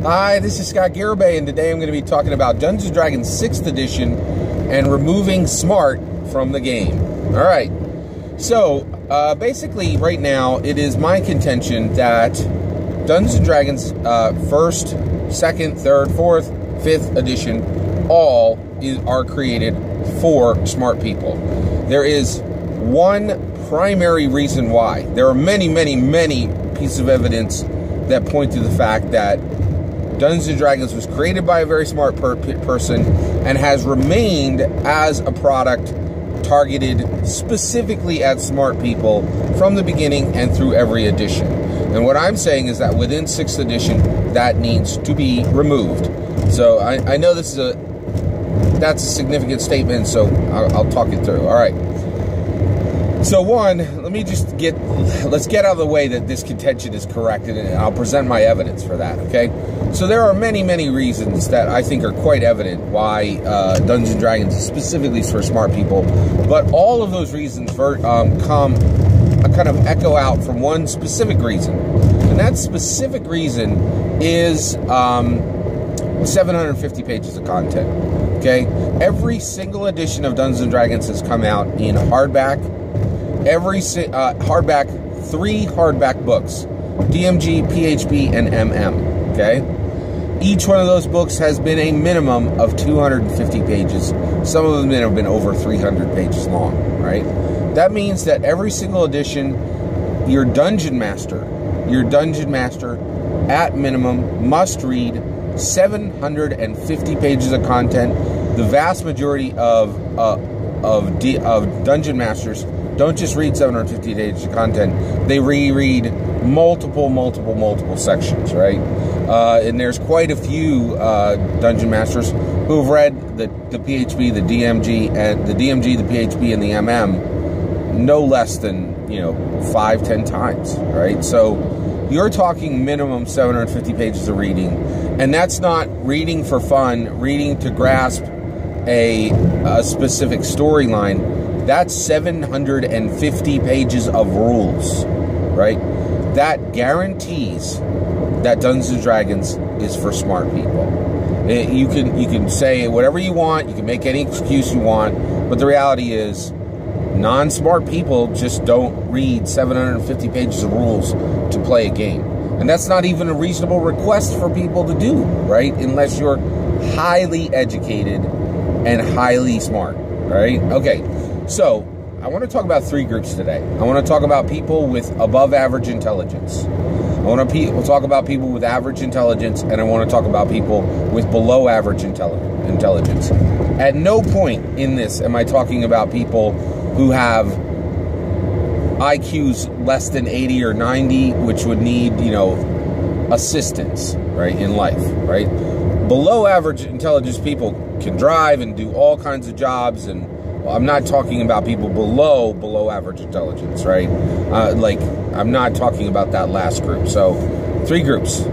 Hi, this is Scott Garibay, and today I'm going to be talking about Dungeons & Dragons 6th Edition and removing Smart from the game. Alright, so basically right now it is my contention that Dungeons & Dragons 1st, 2nd, 3rd, 4th, 5th Edition all are created for smart people. There is one primary reason why. There are many pieces of evidence that point to the fact that Dungeons & Dragons was created by a very smart person and has remained as a product targeted specifically at smart people from the beginning and through every edition. And what I'm saying is that within 6th edition, that needs to be removed. So I know that's a significant statement, so I'll talk it through. All right. So one, let's get out of the way that this contention is correct, and I'll present my evidence for that, okay? So there are many kind that I think are quite evident why Dungeons & Dragons is specifically for smart people, but all of those reasons kind of echo out from one specific reason, and that specific reason is 750 pages of content, okay? Every single edition of Dungeons & Dragons has come out in hardback, hardback, 3 hardback books, DMG, PHB, and MM, okay? Each one of those books has been a minimum of 250 pages. Some of them have been over 300 pages long, right? That means that every single edition, your Dungeon Master, at minimum, must read 750 pages of content. The vast majority of Dungeon Masters don't just read 750 pages of content, they reread multiple sections, right? And there's quite a few Dungeon Masters who have read the PHB, the DMG, the PHB, and the MM no less than, 5-10 times, right? So you're talking minimum 750 pages of reading, and that's not reading for fun, reading to grasp a specific storyline. That's 750 pages of rules, right? That guarantees that Dungeons & Dragons is for smart people. You can say whatever you want, you can make any excuse you want, but the reality is non-smart people just don't read 750 pages of rules to play a game. And that's not even a reasonable request for people to do, right? Unless you're highly educated and highly smart, right? Okay. So, I want to talk about 3 groups today. I want to talk about people with above average intelligence. I want to talk about people with average intelligence, and I want to talk about people with below average intelligence. At no point in this am I talking about people who have IQs less than 80 or 90, which would need, assistance, right, in life, right? Below average intelligence people can drive and do all kinds of jobs, and I'm not talking about people below average intelligence, right? I'm not talking about that last group. So, 3 groups.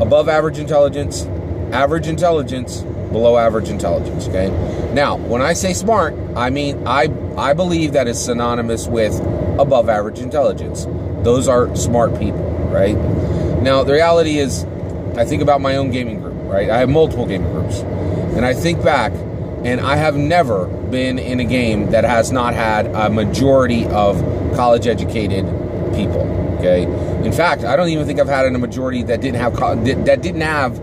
Above average intelligence, below average intelligence, okay? Now, when I say smart, I mean, I believe that is synonymous with above average intelligence. Those are smart people, right? Now, the reality is, I think about my own gaming group, right? I have multiple gaming groups. And I think back, and I have never been in a game that has not had a majority of college-educated people, okay? In fact, I don't even think I've had a majority that didn't have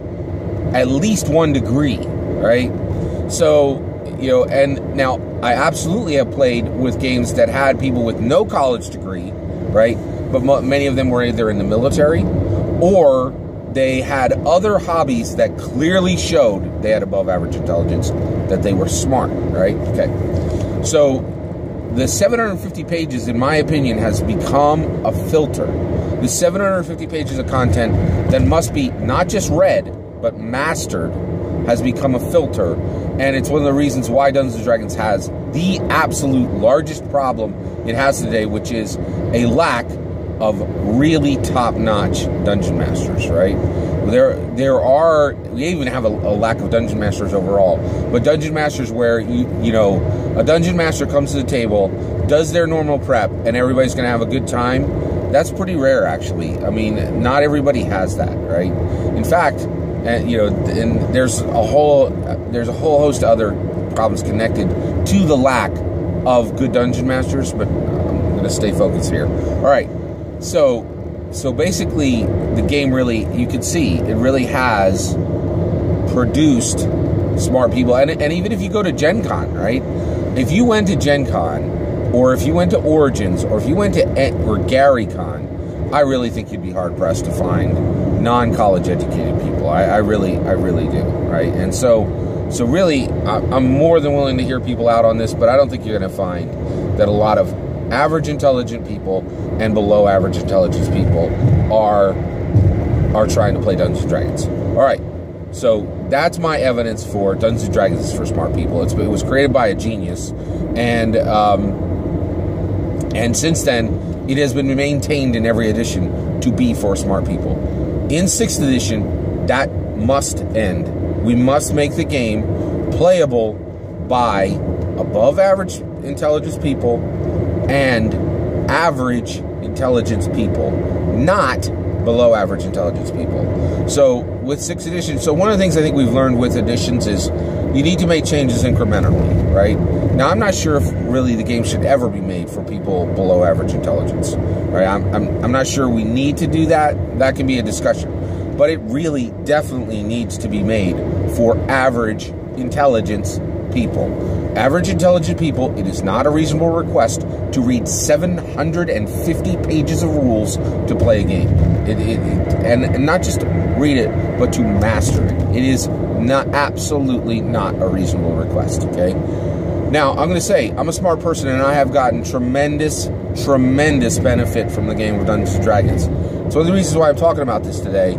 at least 1 degree, right? So, and now I absolutely have played with games that had people with no college degree, right? But many of them were either in the military or they had other hobbies that clearly showed they had above average intelligence, that they were smart, right? Okay. So the 750 pages, in my opinion, has become a filter. The 750 pages of content that must be not just read, but mastered, has become a filter. And it's one of the reasons why Dungeons & Dragons has the absolute largest problem it has today, which is a lack of really top-notch dungeon masters, right? We even have a lack of dungeon masters overall, but dungeon masters where a dungeon master comes to the table, does their normal prep, and everybody's going to have a good time, That's pretty rare, actually. I mean, not everybody has that, right? In fact, you know, and there's a whole host of other problems connected to the lack of good dungeon masters, but I'm going to stay focused here. All right, so basically, the game really, you can see, it really has produced smart people. And even if you go to Gen Con, right? If you went to Gen Con, or if you went to Origins, or if you went to Gary Con, I really think you'd be hard-pressed to find non-college educated people. I really do, right? And so really, I'm more than willing to hear people out on this, but I don't think you're going to find that a lot of average intelligent people and below average intelligence people are trying to play Dungeons & Dragons. All right, so that's my evidence for Dungeons & Dragons is for smart people. It was created by a genius, and since then, it has been maintained in every edition to be for smart people. In 6th edition, that must end. We must make the game playable by above average intelligence people and average intelligence people, not below average intelligence people. So with 6th edition, so one of the things I think we've learned with editions is you need to make changes incrementally, right? Now, I'm not sure if really the game should ever be made for people below average intelligence, right? I'm not sure we need to do that. That can be a discussion. But it really definitely needs to be made for average intelligence people. Average intelligent people, it is not a reasonable request to read 750 pages of rules to play a game. And not just to read it, but to master it. It is absolutely not a reasonable request, okay? Now, I'm going to say, I'm a smart person, and I have gotten tremendous benefit from the game of Dungeons & Dragons. So one of the reasons why I'm talking about this today,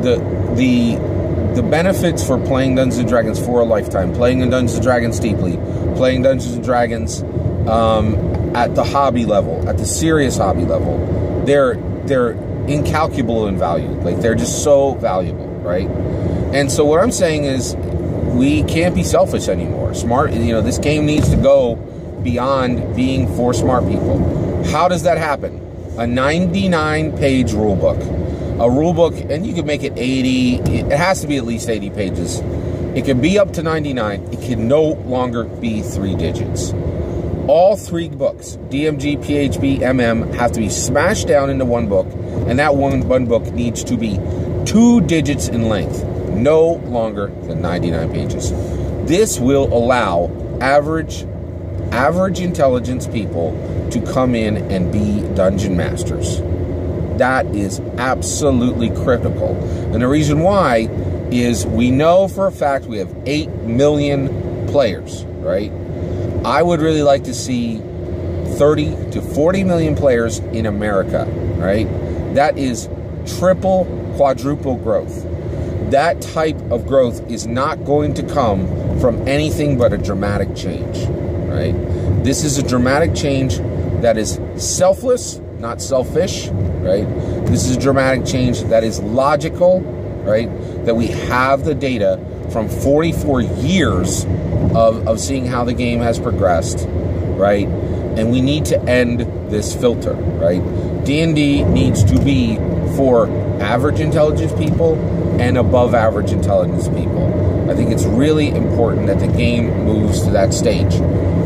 the benefits for playing Dungeons & Dragons for a lifetime, playing in Dungeons & Dragons deeply, playing Dungeons & Dragons at the hobby level, at the serious hobby level, they're incalculable in value. Like, they're just so valuable, right? And so what I'm saying is, we can't be selfish anymore. This game needs to go beyond being for smart people. How does that happen? A 99-page rule book. A rule book, and you can make it 80. It has to be at least 80 pages. It can be up to 99. It can no longer be 3 digits. All 3 books, DMG, PHB, MM, have to be smashed down into one book, and that one book needs to be 2 digits in length. No longer than 99 pages. This will allow average intelligence people to come in and be dungeon masters. That is absolutely critical. And the reason why is we know for a fact we have 8 million players, right? I would really like to see 30 to 40 million players in America, right? That is triple, quadruple growth. That type of growth is not going to come from anything but a dramatic change, right? This is a dramatic change that is selfless, not selfish, right? This is a dramatic change that is logical, right? That we have the data from 44 years of seeing how the game has progressed, right? And we need to end this filter, right? D&D needs to be for average intelligence people and above average intelligence people. I think it's really important that the game moves to that stage.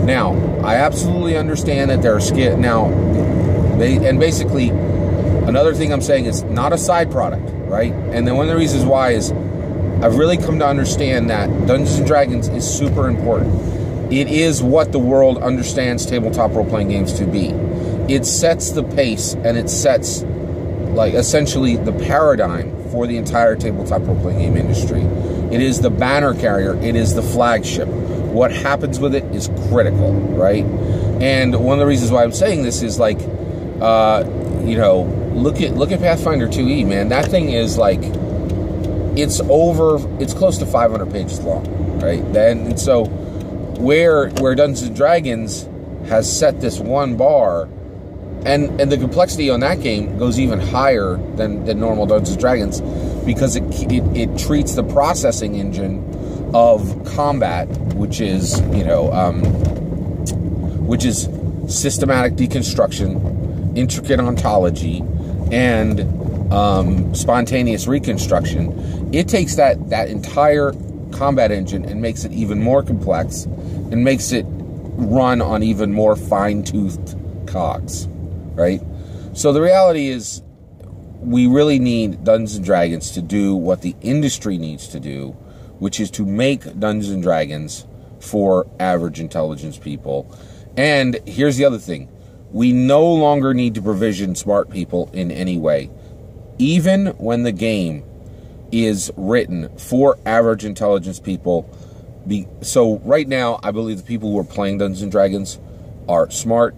Now, I absolutely understand that there are basically, another thing I'm saying is not a side product, right? And then one of the reasons why is I've really come to understand that Dungeons & Dragons is super important. It is what the world understands tabletop role-playing games to be. It sets the pace, and it sets, like, essentially the paradigm for the entire tabletop role-playing game industry. It is the banner carrier. It is the flagship. What happens with it is critical, right? And one of the reasons why I'm saying this is, like, look at Pathfinder 2e, man. That thing is, like, it's close to 500 pages long, right? And so where Dungeons & Dragons has set this one bar, and the complexity on that game goes even higher than normal Dungeons & Dragons, because it treats the processing engine of combat, which is systematic deconstruction intricate ontology, and spontaneous reconstruction, it takes that entire combat engine and makes it even more complex and makes it run on even more fine-toothed cogs, right? So the reality is we really need Dungeons & Dragons to do what the industry needs to do, which is to make Dungeons & Dragons for average intelligence people. And here's the other thing. We no longer need to provision smart people in any way. Even when the game is written for average intelligence people. So right now, I believe the people who are playing Dungeons & Dragons are smart,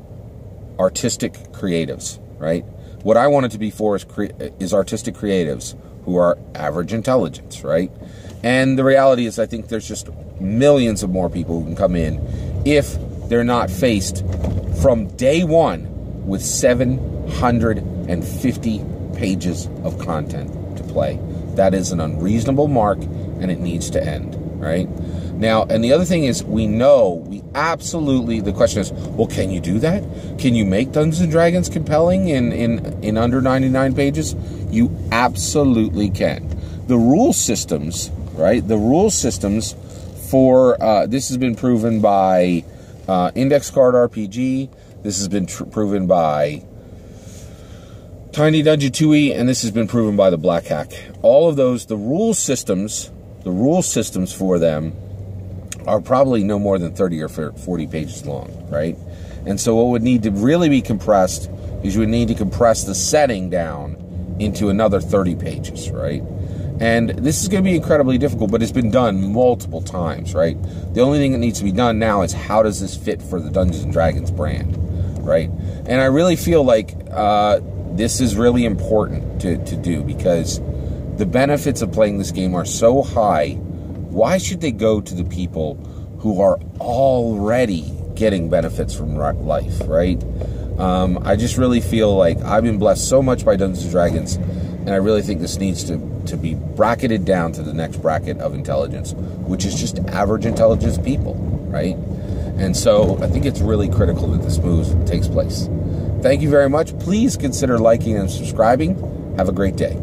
artistic creatives, right? What I want it to be for is artistic creatives who are average intelligence, right? And the reality is I think there's just millions of more people who can come in if they're not faced from day one with 750 pages of content to play. That is an unreasonable mark, and it needs to end, right? Now, and the other thing is, we absolutely, the question is, well, can you do that? Can you make Dungeons & Dragons compelling in under 99 pages? You absolutely can. The rule systems, right? The rule systems for, this has been proven by Index Card RPG, this has been proven by Tiny Dungeon 2E, and this has been proven by the Black Hack. All of those, the rule systems for them are probably no more than 30 or 40 pages long, right? And so what would need to really be compressed is you would need to compress the setting down into another 30 pages, right? And this is going to be incredibly difficult, but it's been done multiple times, right? The only thing that needs to be done now is how does this fit for the Dungeons & Dragons brand, right? And I really feel like this is really important to do, because the benefits of playing this game are so high. Why should they go to the people who are already getting benefits from life, right? I just really feel like I've been blessed so much by Dungeons & Dragons, and I really think this needs to be bracketed down to the next bracket of intelligence, which is just average intelligence people, right? And so I think it's really critical that this move takes place. Thank you very much. Please consider liking and subscribing. Have a great day.